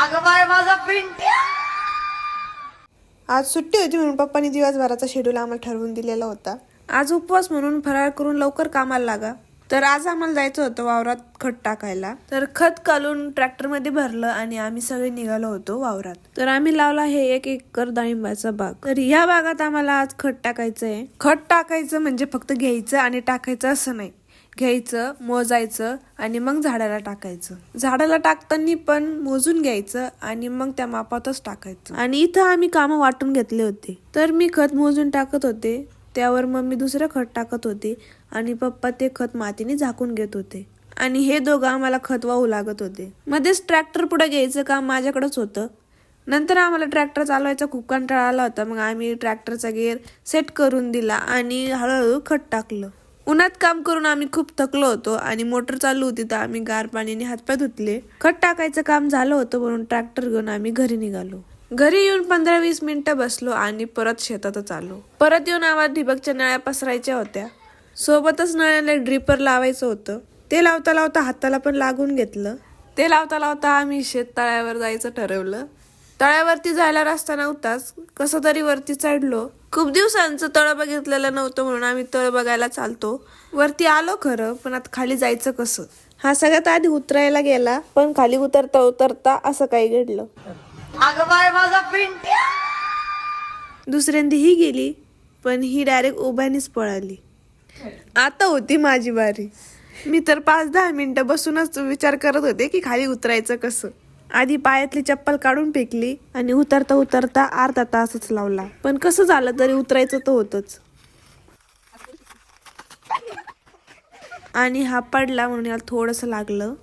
अगं बाय माझा पिंट्या. आज सुट्टी होती म्हणून पप्पांनी दिवसभराचा शेड्यूल आम्हाला ठरवून दिलेला होता. आज उपवास म्हणून फराळ करून लवकर कामाला लागा. तर आज आम्हाला जायचं होतं वावरात खत टाकायला. तर खत काढून ट्रॅक्टरमध्ये भरलं आणि आम्ही सगळे निघालो होतो वावरात. तर आम्ही लावला हे 1 एकर डाळिंबाचा बाग. तर या बागात आम्हाला आज खत टाकायचंय. खत टाकायचं म्हणजे फक्त घ्यायचं आणि टाकायचं असं नाही. घ्यायचं, मोजायचं आणि मग झाडाला टाकायचं. झाडाला टाकताना पण मोजून घ्यायचं आणि मग त्या मापातच टाकायचं. आणि इथं आम्ही कामं वाटून घेतले होते. तर मी खत मोजून टाकत होते, त्यावर मम्मी दुसरं खत टाकत होते आणि पप्पा ते खत मातीने झाकून घेत होते. आणि हे दोघं आम्हाला खत वाहू लागत होते. मध्येच ट्रॅक्टर पुढे घ्यायचं काम माझ्याकडेच होतं. नंतर आम्हाला ट्रॅक्टर चालवायचा खूप कंटाळा आला होता. मग आम्ही ट्रॅक्टरचा गिअर सेट करून दिला आणि हळूहळू खत टाकलं. उन्हात काम करून आम्ही खूप थकलो होतो आणि मोटर चालू होती तर आम्ही गार पाण्याने हातपाय धुतले. खत टाकायचं काम झालं होतं म्हणून ट्रॅक्टर घेऊन आम्ही घरी निघालो. घरी येऊन 15-20 मिनिटं बसलो आणि परत शेतातच आलो. परत येऊन आम्हाला ठिबकच्या नळ्या पसरायच्या होत्या. सोबतच नळ्याला ड्रिपर लावायचं होतं. ते लावता लावता हाताला पण लागून घेतलं. ते लावता लावता आम्ही शेततळ्यावर जायचं ठरवलं. तळ्यावरती जायला रस्ता नव्हताच, कसं तरी वरती चढलो. खूप दिवसांचं तळ बघितलेलं नव्हतं म्हणून आम्ही तळ बघायला चालतो. वरती आलो खरं, पण आता खाली जायचं कसं? हा सगळ्यात आधी उतरायला गेला, पण खाली उतरता उतरता असं काही घडलं. अगं बाय माझा पिंट्या. दुसऱ्यांदी ही गेली, पण ही डायरेक्ट उभ्यानेच पळाली. आता होती माझी बारी. मी तर 5-10 मिनिटं बसूनच विचार करत होते की खाली उतरायचं कसं. आधी पायातली चप्पल काढून फेकली आणि उतरता उतरता अर्धा तासच लावला. पण कसं झालं तरी उतरायचं तर होतच. आणि हा पडला म्हणून याला थोडंसं लागलं.